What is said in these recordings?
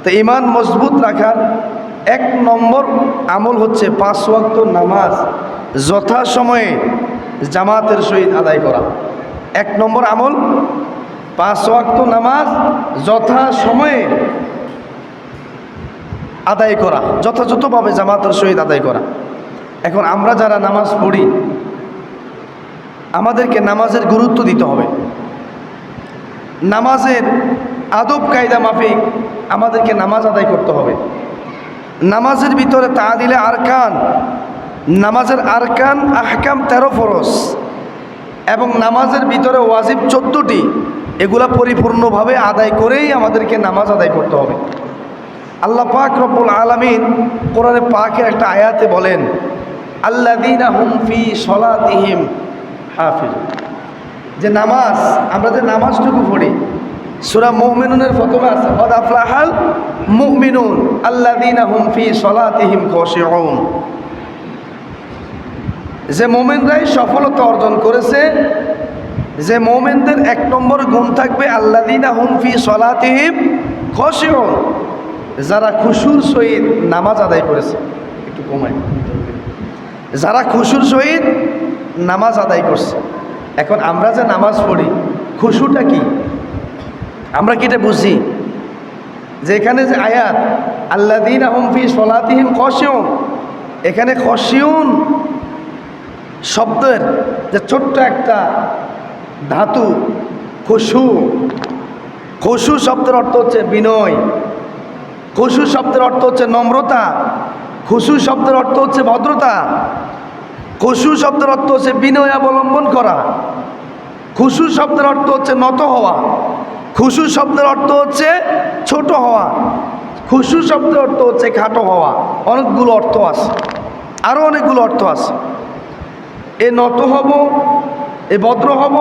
তো ঈমান মজবুত রাখার এক নম্বর আমল হচ্ছে 5 ওয়াক্ত নামাজ যথাসময়ে জামাতের সহিত আদায় করা। এক নম্বর আমল 5 ওয়াক্ত নামাজ যথাসময়ে আদায় করা, যথাযথভাবে জামাতের সহিত আদায় করা। এখন আমরা যারা নামাজ পড়ি, আমাদেরকে নামাজের গুরুত্ব দিতে হবে। নামাজের আদব কায়দা মাফিক আমাদেরকে নামাজ আদায় করতে হবে। নামাজের ভিতরে তাআদিলে আরকান, নামাজের আরকান আহকাম 13 ফরজ এবং নামাজের ভিতরে ওয়াজিব 14টি, এগুলা পরিপূর্ণভাবে আদায় করেই আমাদেরকে নামাজ আদায় করতে হবে। আল্লাহ পাক রব্বুল আলামিন কোরআনে পাকের একটা আয়াতে বলেন, আল্লাযীনা হুম ফি সলাতিহিম হাফিজুন, যে নামাজ, আমরা যে নামাজটুকু পড়ি, সূরা মুমিনুনের প্রথমে আছে ক্বাদ আফলাহাল মুমিনুন আল্লাযীনা হুম ফি সলাতিহিম খাশিউন, যে মুমিনরাই সফলতা অর্জন করেছে। যে মুমিনদের এক নম্বর গুণ থাকবে আল্লাযীনা হুম ফি সলাতিহিম খাশিউন, যারা খুশুর সহিত নামাজ আদায় করেছে। একটু কমাই, যারা খুশুর সহিত নামাজ আদায় করছে। এখন আমরা যে নামাজ পড়ি, খুশুটা কি আমরা কি এটা বুঝি? যে এখানে যে আয়াত আল্লাযীনা হুম ফি সলাতিহিম খাশিউন, এখানে খাশিউন শব্দের যে ছোট্ট একটা ধাতু খুশু, খুশু শব্দের অর্থ হচ্ছে বিনয়, খুশু শব্দের অর্থ হচ্ছে নম্রতা, খুশু শব্দের অর্থ হচ্ছে ভদ্রতা, খুশু শব্দের অর্থ হচ্ছে বিনয় অবলম্বন করা, খুশু শব্দের অর্থ হচ্ছে নত হওয়া, খুশু শব্দের অর্থ হচ্ছে ছোট হওয়া, খুশু শব্দের অর্থ হচ্ছে খাটো হওয়া। অনেকগুলো অর্থ আছে, আরও অনেকগুলো অর্থ আছে। এ নত হব, এ ভদ্র হব,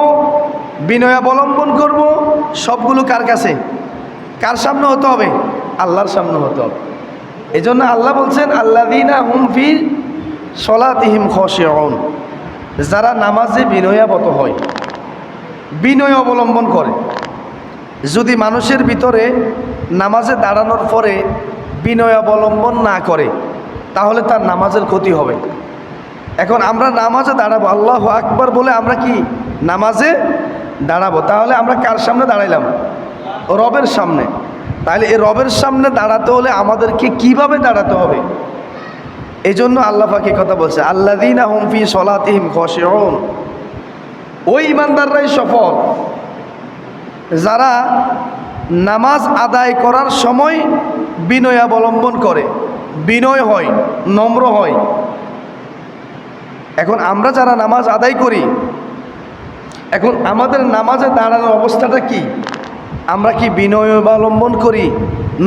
বিনয় অবলম্বন করব, সবগুলো কার কাছে, কার সামনে হতে হবে? আল্লাহর সামনে হতে হবে। এই জন্য আল্লাহ বলছেন আল্লাযীনা হুম ফি সলাতিহিম খাশিউন, যারা নামাজে বিনয়াবত হয়, বিনয় অবলম্বন করে। যদি মানুষের ভিতরে নামাজে দাঁড়ানোর পরে বিনয় অবলম্বন না করে, তাহলে তার নামাজের ক্ষতি হবে। এখন আমরা নামাজে দাঁড়াবো, আল্লাহু আকবার বলে আমরা কি নামাজে দাঁড়াবো, তাহলে আমরা কার সামনে দাঁড়াইলাম? রবের সামনে। তাহলে এই রবের সামনে দাঁড়াতে হলে আমাদেরকে কিভাবে দাঁড়াতে হবে? এই জন্য আল্লাহ পাক এই কথা বলছে আল্লাযীনা হুম ফি সলাতিহিম খাশিউন, ওই ইমানদাররাই সফল যারা নামাজ আদায় করার সময় বিনয় অবলম্বন করে, বিনয় হয়, নম্র হয়। এখন আমরা যারা নামাজ আদায় করি, এখন আমাদের নামাজে দাঁড়ানোর অবস্থাটা কি? আমরা কি বিনয় অবলম্বন করি,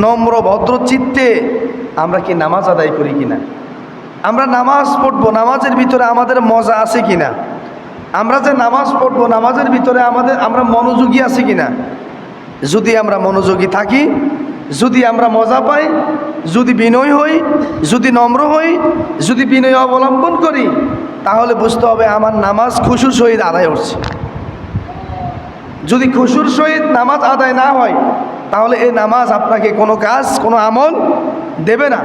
নম্র ভদ্র চিত্তে আমরা কি নামাজ আদায় করি কিনা? আমরা নামাজ পড়বো, নামাজের ভিতরে আমাদের মজা আছে কিনা? আমরা যে নামাজ পড়বো, নামাজের ভিতরে আমরা মনোযোগী আছি কিনা? যদি আমরা মনোযোগী থাকি, যদি আমরা মজা পাই, যদি বিনয় হই, যদি নম্র হই, যদি বিনয় অবলম্বন করি, তাহলে বুঝতে হবে আমার নামাজ খুশুর সহিত আদায় হচ্ছে। যদি খুশুর সহিত নামাজ আদায় না হয়, তাহলে এই নামাজ আপনাকে কোনো কাজ, কোনো আমল দেবে না।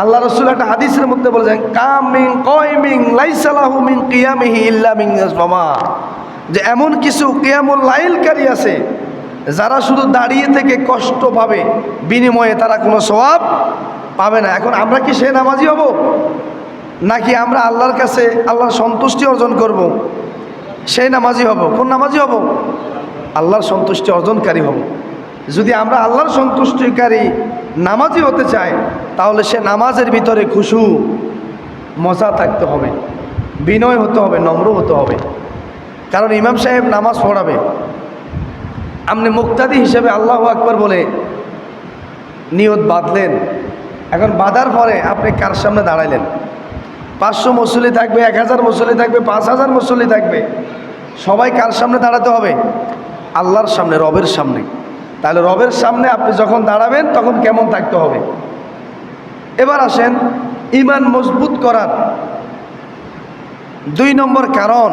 আল্লাহ রাসূল একটা হাদিসের মধ্যে বলেছেন কাম মিন কায়মিন লাইসা লাহু মিন কিয়ামিহি ইল্লা মিন ইয়াসফামা, যে এমন কিছু কিয়ামুল লাইলকারী আছে যারা শুধু দাঁড়িয়ে থেকে কষ্ট পাবে, বিনিময়ে তারা কোনো সওয়াব পাবে না। এখন আমরা কি সে নামাজি হব, নাকি আমরা আল্লাহর কাছে আল্লাহর সন্তুষ্টি অর্জন করব? সেই নামাজি হব। কোন নামাজি হব? আল্লাহর সন্তুষ্টি অর্জনকারী হব। যদি আমরা আল্লাহর সন্তুষ্টিকারী নামাজি হতে চাই, তাহলে সে নামাজের ভিতরে খুশু, মজা থাকতে হবে, বিনয় হতে হবে, নম্র হতে হবে। কারণ ইমাম সাহেব নামাজ পড়াবে, আপনি মুক্তাদি হিসেবে আল্লাহু আকবার বলে নিয়ত বাঁধলেন। এখন বাঁধার পরে আপনি কার সামনে দাঁড়াইলেন? 500 মুসল্লি থাকবে, 1000 মুসল্লি থাকবে, 5000 মুসল্লি থাকবে, সবাই কার সামনে দাঁড়াতে হবে? আল্লাহর সামনে, রবের সামনে। তাহলে রবের সামনে আপনি যখন দাঁড়াবেন তখন কেমন থাকতে হবে? এবার আসেন ঈমান মজবুত করার 2 নম্বর কারণ,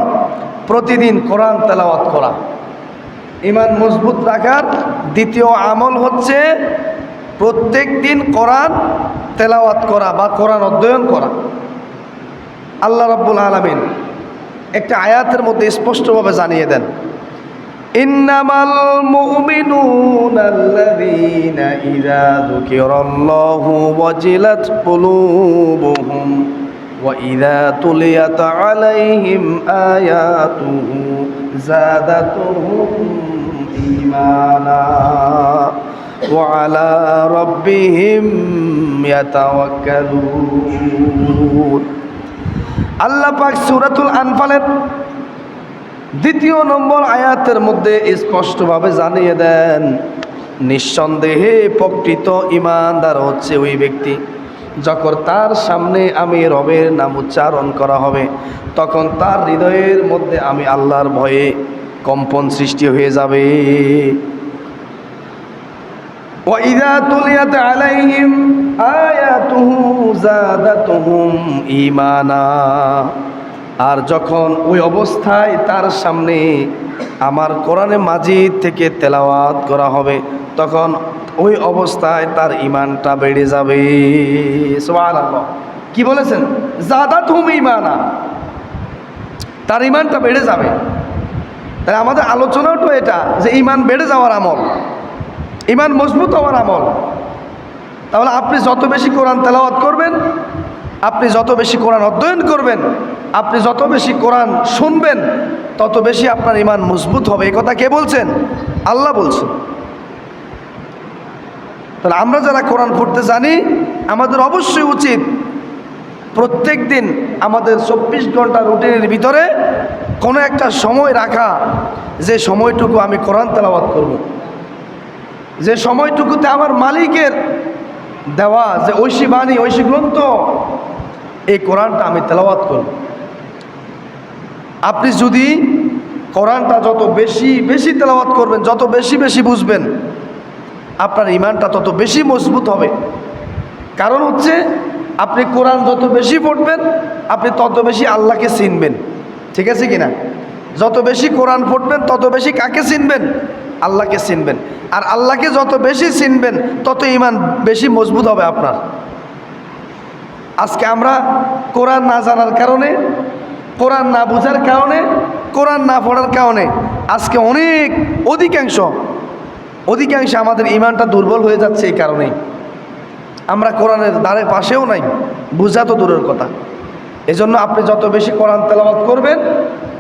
প্রতিদিন কোরআন তেলাওয়াত করা। ঈমান মজবুত রাখার দ্বিতীয় আমল হচ্ছে প্রত্যেক দিন কোরআন তেলাওয়াত করা বা কোরআন অধ্যয়ন করা। আল্লাহ রাব্বুল আলামিন একটা আয়াতের মধ্যে স্পষ্টভাবে জানিয়ে দেন, ইন্নামাল মুমিনুনা আল্লাযীনা ইযা যুকিরাল্লাহু ওয়াজিলাত কুলুবুহুম ওয়া ইযা তুলিয়াত আলাইহিম আয়াতুহু যাদাতুহুম ঈমানা ওয়া আলা রাব্বিহিম ইয়াতাওয়াক্কালুন। আল্লাহ পাক সূরাতুল আনফালের 2 নম্বর আয়াতের মধ্যে স্পষ্টভাবে জানিয়ে দেন, নিঃসন্দেহে প্রকৃত ঈমানদার হচ্ছে ওই ব্যক্তি যখন তার সামনে আমি রবের নাম উচ্চারণ করা হবে তখন তার হৃদয়ের মধ্যে আমি আল্লাহর ভয়ে কম্পন সৃষ্টি হয়ে যাবে। وَإِذَا تُلِيَتْ عَلَيْهِمْ آيَاتُهُ زَادَتْهُمْ ঈমানা। আর যখন ওই অবস্থায় তার সামনে আমার কোরআনে মাজিদ থেকে তেলাওয়াত করা হবে তখন ওই অবস্থায় তার ঈমানটা বেড়ে যাবে। সুবহানাল্লাহ। কি বলেছেন? যাদাতহুম ঈমানা, তার ঈমানটা বেড়ে যাবে। তাই আমাদের আলোচনাও তো এটা যে ঈমান বেড়ে যাওয়ার আমল, ঈমান মজবুত হওয়ার আমল। তাহলে আপনি যত বেশি কোরআন তেলাওয়াত করবেন, আপনি যত বেশি কোরআন অধ্যয়ন করবেন, আপনি যত বেশি কোরআন শুনবেন তত বেশি আপনার ঈমান মজবুত হবে। এই কথা কে বলছেন? আল্লাহ বলছেন। তাহলে আমরা যারা কোরআন পড়তে জানি আমাদের অবশ্যই উচিত প্রত্যেক দিন আমাদের 24 ঘন্টা রুটিনের ভিতরে কোনো একটা সময় রাখা, যে সময়টুকু আমি কোরআন তেলাওয়াত করব, যে সময়টুকুতে আমার মালিকের দেওয়া যে ঐশী বাণী, ঐশী গ্রন্থ, এই কোরআনটা আমি তেলাওয়াত করব। আপনি যদি কোরআনটা যত বেশি বেশি তেলাওয়াত করবেন, যত বেশি বেশি বুঝবেন, আপনার ঈমানটা তত বেশি মজবুত হবে। কারণ হচ্ছে আপনি কোরআন যত বেশি পড়বেন আপনি তত বেশি আল্লাহকে চিনবেন। ঠিক আছে কি না? যত বেশি কোরআন পড়বেন তত বেশি কাকে চিনবেন? আল্লাহকে চিনবেন। আর আল্লাহকে যত বেশি চিনবেন তত ঈমান বেশি মজবুত হবে আপনার। আজকে আমরা কোরআন না জানার কারণে, কোরআন না বোঝার কারণে, কোরআন না পড়ার কারণে আজকে অধিকাংশ আমাদের ঈমানটা দুর্বল হয়ে যাচ্ছে। এই কারণেই আমরা কোরআনের দ্বারে পাশেও নাই, বোঝা তো দূরের কথা। এজন্য আপনি যত বেশি কোরআন তেলাওয়াত করবেন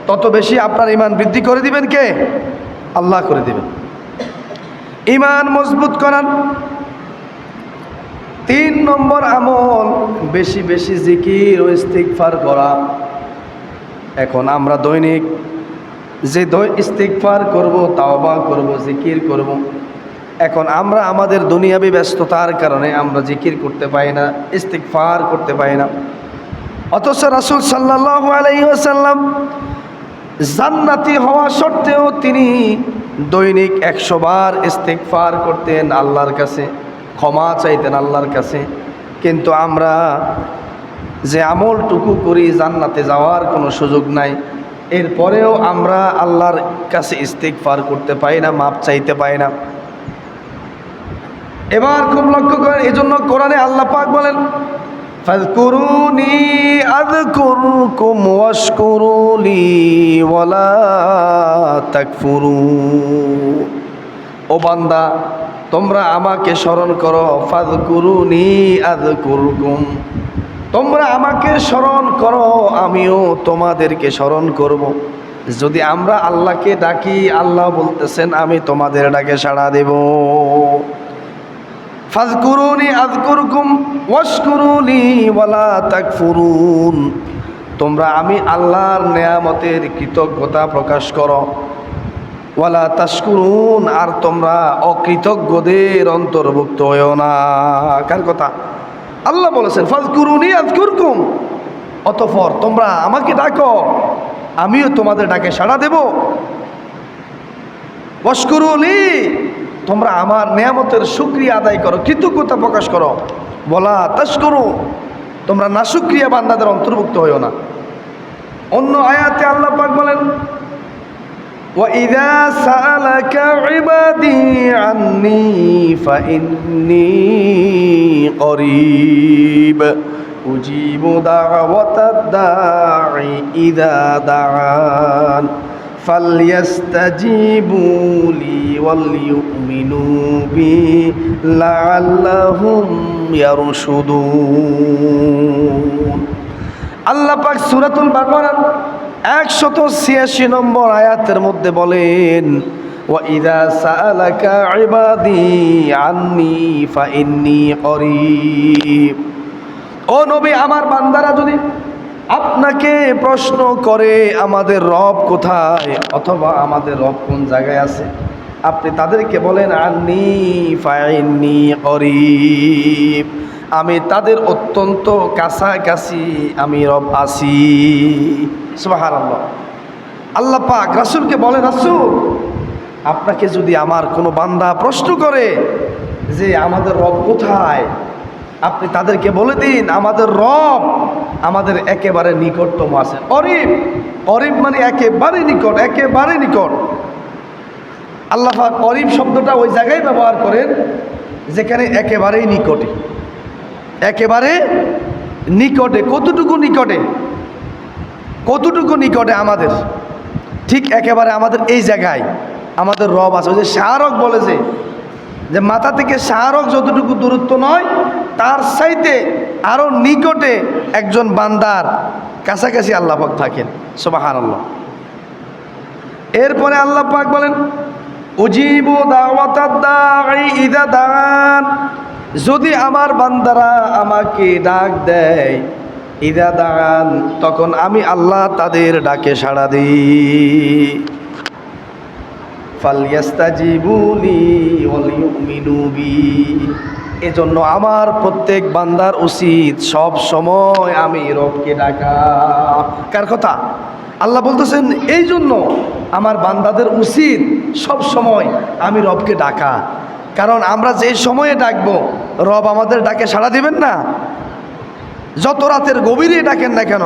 তত বেশি আপনার ঈমান বৃদ্ধি করে দিবেন কে? আল্লাহ করে দিবেন। ঈমান মজবুত করার 3 নম্বর আমল বেশি বেশি জিকির ও ইস্তিগফার করা। এখন আমরা দৈনিক যে ইস্তিগফার করব, তাওবা করব, জিকির করব, এখন আমরা আমাদের দুনিয়াবী ব্যস্ততার কারণে আমরা জিকির করতে পারি না, ইস্তিগফার করতে পারি না। অথচ রাসূল সাল্লাল্লাহু আলাইহি ওয়াসাল্লাম জান্নাতি হওয়া সত্ত্বেও তিনি দৈনিক 100 বার ইস্তিগফার করতেন, আল্লাহর কাছে ক্ষমা চাইতেন আল্লাহর কাছে। কিন্তু আমরা যে আমলটুকু করি জান্নাতে যাওয়ার কোনো সুযোগ নাই, এরপরেও আমরা আল্লাহর কাছে ইস্তিগফার করতে পারি না, মাপ চাইতে পারি না। এবার খুব লক্ষ্য করেন, এজন্য কোরআনে আল্লাহ পাক বলেন, ফাযকুরুনি আযকুরকুম ওয়াশকুরুলি ওয়ালা তাকফুরুন। ও বান্দা, তোমরা আমাকে স্মরণ করো, ফাযকুরুনি আযকুরকুম, তোমরা আমাকে স্মরণ করো, আমিও তোমাদেরকে স্মরণ করব। যদি আমরা আল্লাহকে ডাকি, আল্লাহ বলতেছেন আমি তোমাদের ডাকে সাড়া দেব। ফাযকুরুনি আযকুরকুম ওয়াশকুরুলি ওয়ালা তাকফুরুন, তোমরা আমি আল্লাহর নেয়ামতের কৃতজ্ঞতা প্রকাশ করো। ওয়ালা তাশকুরুন, আর তোমরা অকৃতজ্ঞদের অন্তর্ভুক্ত হও না। কার কথা? আল্লাহ বলেছেন ফাযকুরুনি আযকুরকুম, অতঃপর তোমরা আমাকে ডাকো, আমিও তোমাদের ডাকে সাড়া দেব। ওয়াশকুরুলি, তোমরা আমার নেয়ামতের শুকরিয়া আদায় করো, কৃতজ্ঞতা প্রকাশ করো। ওয়ালা তাশকুরু, তোমরা নাশুকরিয়া বান্দাদের অন্তর্ভুক্ত হইও না। অন্য আয়াতে আল্লাহ পাক বলেন, وَإِذَا سَأَلَكَ عِبَادِي عَنِّي فَإِنِّي قَرِيبٌ أُجِيبُ دَعْوَةَ الدَّاعِ إِذَا دَعَانِ فَلْيَسْتَجِيبُوا لِي وَلْيُؤْمِنُوا بِي لَعَلَّهُمْ يَرْشُدُونَ। আল্লাহ পাক সূরাতুল বাকারার 186 নম্বর আয়াতের মধ্যে বলেন, ওয়াইদা সাআলাকা ইবাদি আন্নী ফাইন্নী করিব। ও নবী, আমার বান্দারা যদি আপনাকে প্রশ্ন করে আমাদের রব কোথায় অথবা আমাদের রব কোন জায়গায় আছে, আপনি তাদেরকে বলেন আন্নী ফাইন্নী করিব, আমি তাদের অত্যন্ত কাছাকাছি আমি রব আছি। সুবহানাল্লাহ। আল্লাহ পাক রাসূলকে বলেন, রাসূল, আপনাকে যদি আমার কোনো বান্দা প্রশ্ন করে যে আমাদের রব কোথায়, আপনি তাদেরকে বলে দিন আমাদের রব আমাদের একেবারে নিকটতম আছে। করিব, করিব মানে একেবারে নিকট, একেবারে নিকট। আল্লাহ পাক করিব শব্দটা ওই জায়গায় ব্যবহার করেন যেখানে একেবারেই নিকটে, একেবারে নিকটে। কতটুকু নিকটে? কতটুকু নিকটে আমাদের? ঠিক একেবারে আমাদের এই জায়গায় আমাদের রব আছে। ওই যে শাহরগ বলে যে মাথা থেকে শাহরগ যতটুকু দূরত্ব নয়, তার চাইতে আরো নিকটে একজন বান্দার কাছাকাছি আল্লাহ পাক থাকেন। সুবহানাল্লাহ। এরপরে আল্লাহ পাক বলেন, উজিবু দাওয়াতাদ দাঈ ইযা দাআন, যদি আমার বান্দারা আমাকে ডাক দেয়, ইযা দাআন, তখন আমি আল্লাহ তাদের ডাকে সাড়া দিই। ফালইস্তাজিবু লি ওয়ালিউমিনু বি, এজন্য আমার প্রত্যেক বান্দার উচিত সব সময় আমি রবকে ডাকা। কার কথা? আল্লাহ বলতেছেন, এই জন্য আমার বান্দাদের উচিত সব সময় আমি রবকে ডাকা। কারণ আমরা যে সময়ে ডাকবো রব আমাদের ডাকে সাড়া দিবেন না। যত রাতের গভীরে ডাকেন না কেন,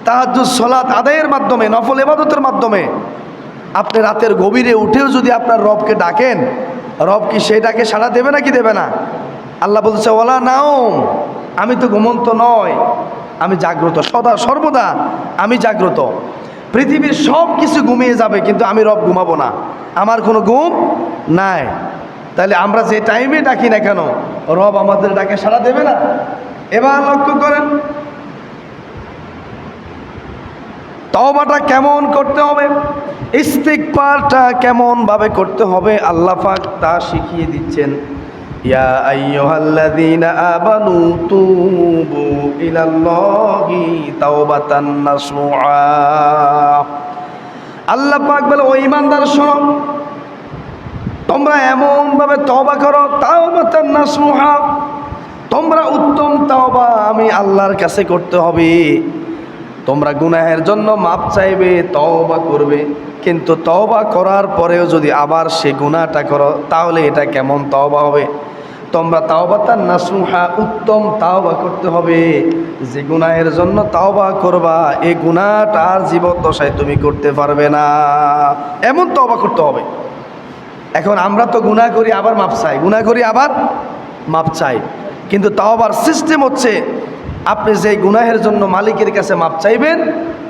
তাহাজ্জুদ সালাত আদায়ের মাধ্যমে, নফল ইবাদতের মাধ্যমে আপনি রাতের গভীরে উঠেও যদি আপনার রবকে ডাকেন, রব কি সেই ডাকে সাড়া দেবে না কি দেবে না? আল্লাহ বলছে, ওয়ালা নাওম, আমি তো ঘুমন্ত নয়, আমি জাগ্রত, সদা সর্বদা আমি জাগ্রত। পৃথিবীর সব কিছু ঘুমিয়ে যাবে কিন্তু আমি রব ঘুমাবো না, আমার কোনো ঘুম নাই। তাহলে আমরা যে টাইমে ডাকি না কেন রব আমাদের ডাকে সাড়া দেবে না? এবার লক্ষ্য করেন তওবাটা কেমন করতে হবে, ইস্তিগফারটা কেমন ভাবে করতে হবে, আল্লাহ পাক তা শিখিয়ে দিচ্ছেন। ইয়া আইয়ুহাল্লাযীনা আমানু তুবু ইলাল্লাহি তাওবাতান নাসুআ। আল্লাহ পাক বলে, ও ঈমানদার শোনো, তোমরা এমন ভাবে তওবা করো, তাওবাতান নাসুআ, তোমরা উত্তম তওবা আমি আল্লাহর কাছে করতে হবে। তোমরা গুনাহের জন্য মাপ চাইবে, তওবা করবে, কিন্তু তওবা করার পরেও যদি আবার সে গুনাহটা করো তাহলে এটা কেমন তওবা হবে? তোমরা তাওবাতান নাসুহা, উত্তম তওবা করতে হবে। যে গুনাহের জন্য তওবা করবা এই গুনাহটা আর জীবদ্দশায় তুমি করতে পারবে না, এমন তওবা করতে হবে। এখন আমরা তো গুনাহ করি আবার মাপ চাই, গুনাহ করি আবার মাপ চাই, কিন্তু তওবার সিস্টেম হচ্ছে আপনি যে গুনাহের জন্য মালিকের কাছে মাপ চাইবেন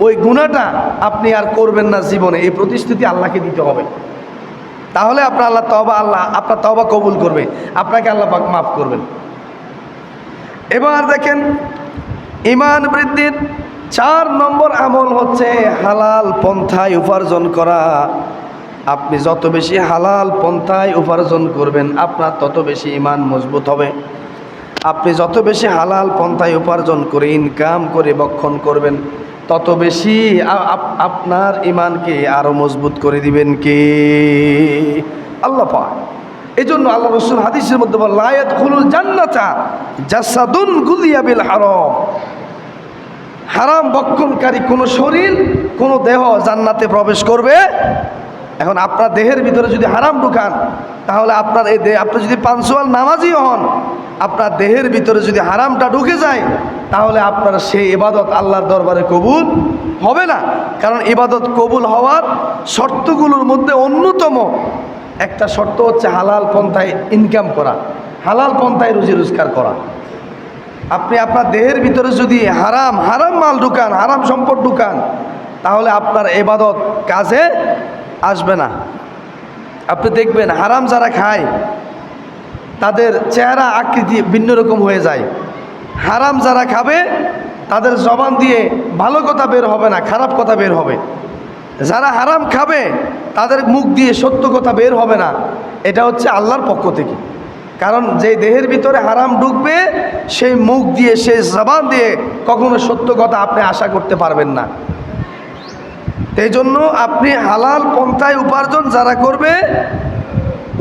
ওই গুনাহটা আপনি আর করবেন না জীবনে, এই প্রতিশ্রুতি আল্লাহকে দিতে হবে। তাহলে আপনার আল্লাহ আপনার তওবা কবুল করবে, আপনাকে আল্লাহ পাক মাফ করবেন। এবার দেখেন ঈমান বৃদ্ধির 4 নম্বর আমল হচ্ছে হালাল পন্থায় উপার্জন করা। আপনি যত বেশি হালাল পন্থায় উপার্জন করবেন আপনার তত বেশি ঈমান মজবুত হবে। আপনি যত বেশি হালাল পন্থায় উপার্জন করে ইনকাম করে বক্ষণ করবেন তত বেশি আপনার ঈমানকে আরো মজবুত করে দিবেন কে? আল্লাহ পাক। এই জন্য আল্লাহ রাসূল হাদিসের মধ্যে বলেন, লা ইয়াদখুলুল জান্নাতা জাসাদুন গুযিয়া বিল হারাম। হারাম বক্ষণকারী কোন শরীর, কোন দেহ জান্নাতে প্রবেশ করবে এখন আপনার দেহের ভিতরে যদি হারাম ঢুকান, তাহলে আপনার এই দেহ, আপনি যদি পাঁচওয়াল নামাজিও হন, আপনার দেহের ভিতরে যদি হারামটা ঢুকে যায়, তাহলে আপনার সেই ইবাদত আল্লাহর দরবারে কবুল হবে না। কারণ ইবাদত কবুল হওয়ার শর্তগুলোর মধ্যে অন্যতম একটা শর্ত হচ্ছে হালাল পন্থায় ইনকাম করা, হালাল পন্থায় রুজি রোজগার করা। আপনি আপনার দেহের ভিতরে যদি হারাম মাল ঢুকান, হারাম সম্পদ ঢুকান, তাহলে আপনার ইবাদত কাজে আসবে না। আপনি দেখবেন হারাম যারা খায় তাদের চেহারা আকৃতি ভিন্ন রকম হয়ে যায়। হারাম যারা খাবে তাদের জবান দিয়ে ভালো কথা বের হবে না, খারাপ কথা বের হবে। যারা হারাম খাবে তাদের মুখ দিয়ে সত্য কথা বের হবে না। এটা হচ্ছে আল্লাহর পক্ষ থেকে। কারণ যে দেহের ভিতরে হারাম ঢুকবে সেই মুখ দিয়ে, সেই জবান দিয়ে কখনো সত্য কথা আপনি আশা করতে পারবেন না। এই জন্য আপনি হালাল পন্থায় উপার্জন যারা করবে,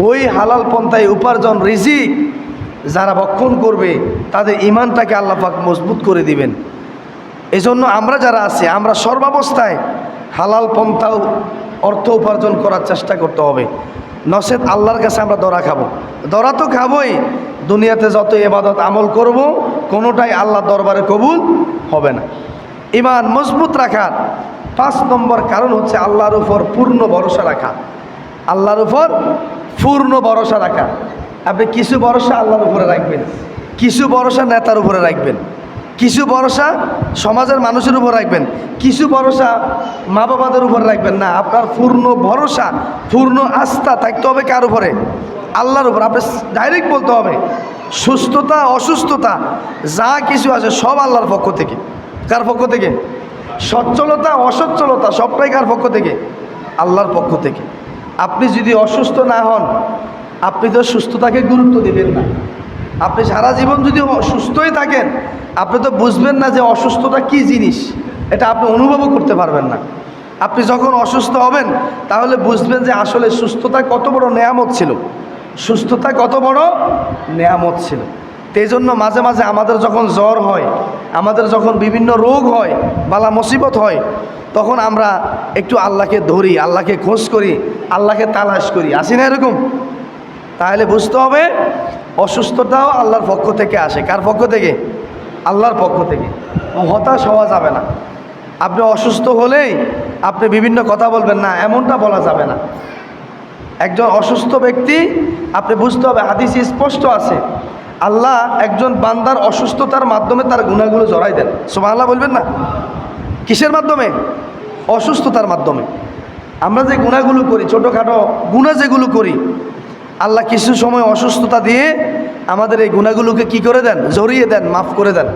ওই হালাল পন্থায় উপার্জন রিজিক যারা ভক্ষণ করবে, তাদের ইমানটাকে আল্লাহ পাক মজবুত করে দিবেন। এই জন্য আমরা যারা আছি, আমরা সর্বাবস্থায় হালাল পন্থাও অর্থ উপার্জন করার চেষ্টা করতে হবে। নচেত আল্লাহর কাছে আমরা দরা খাবো। দরা তো খাবোই, দুনিয়াতে যত ইবাদত আমল করব কোনোটাই আল্লাহ দরবারে কবুল হবে না। ইমান মজবুত রাখার 5 নম্বর কারণ হচ্ছে আল্লাহর উপর পূর্ণ ভরসা রাখা। আল্লাহর উপর পূর্ণ ভরসা রাখা। আপনি কিছু ভরসা আল্লাহর উপরে রাখবেন, কিছু ভরসা নেতার উপরে রাখবেন, কিছু ভরসা সমাজের মানুষের উপর রাখবেন, কিছু ভরসা মা বাবাদের উপর রাখবেন না। আপনার পূর্ণ ভরসা, পূর্ণ আস্থা থাকতে হবে কার উপরে? আল্লাহর উপর। আপনি ডাইরেক্ট বলতে হবে সুস্থতা অসুস্থতা যা কিছু আছে সব আল্লাহর পক্ষ থেকে। কার পক্ষ থেকে? সচ্ছলতা অসচ্ছলতা সবটাই কার পক্ষ থেকে? আল্লাহর পক্ষ থেকে। আপনি যদি অসুস্থ না হন, আপনি তো সুস্থতাকে গুরুত্ব দেবেন না। আপনি সারা জীবন যদি সুস্থই থাকেন, আপনি তো বুঝবেন না যে অসুস্থতা কী জিনিস, এটা আপনি অনুভবও করতে পারবেন না। আপনি যখন অসুস্থ হবেন তাহলে বুঝবেন যে আসলে সুস্থতা কত বড় নেয়ামত ছিল, সুস্থতা কত বড় নেয়ামত ছিল। এই জন্য মাঝে মাঝে আমাদের যখন জ্বর হয়, আমাদের যখন বিভিন্ন রোগ হয়, বালা মুসিবত হয়, তখন আমরা একটু আল্লাহকে ধরি, আল্লাহকে খোঁজ করি, আল্লাহকে তালাশ করি, আসি না এরকম? তাহলে বুঝতে হবে অসুস্থতাও আল্লাহর পক্ষ থেকে আসে। কার পক্ষ থেকে? আল্লাহর পক্ষ থেকে। হতাশ হওয়া যাবে না। আপনি অসুস্থ হলেই আপনি বিভিন্ন কথা বলবেন না, এমনটা বলা যাবে না। একজন অসুস্থ ব্যক্তি, আপনি বুঝতে হবে হাদিসে স্পষ্ট আছে, আল্লাহ একজন বান্দার অসুস্থতার মাধ্যমে তার গুনাহগুলো জড়াই দেন। সুবহানাল্লাহ বলবেন না? কিসের মাধ্যমে? অসুস্থতার মাধ্যমে। আমরা যে গুনাহগুলো করি, ছোটোখাটো গুনাহ যেগুলো করি, আল্লাহ কিছু সময় অসুস্থতা দিয়ে আমাদের এই গুনাহগুলোকে কি করে দেন? জড়িয়ে দেন, মাফ করে দেন।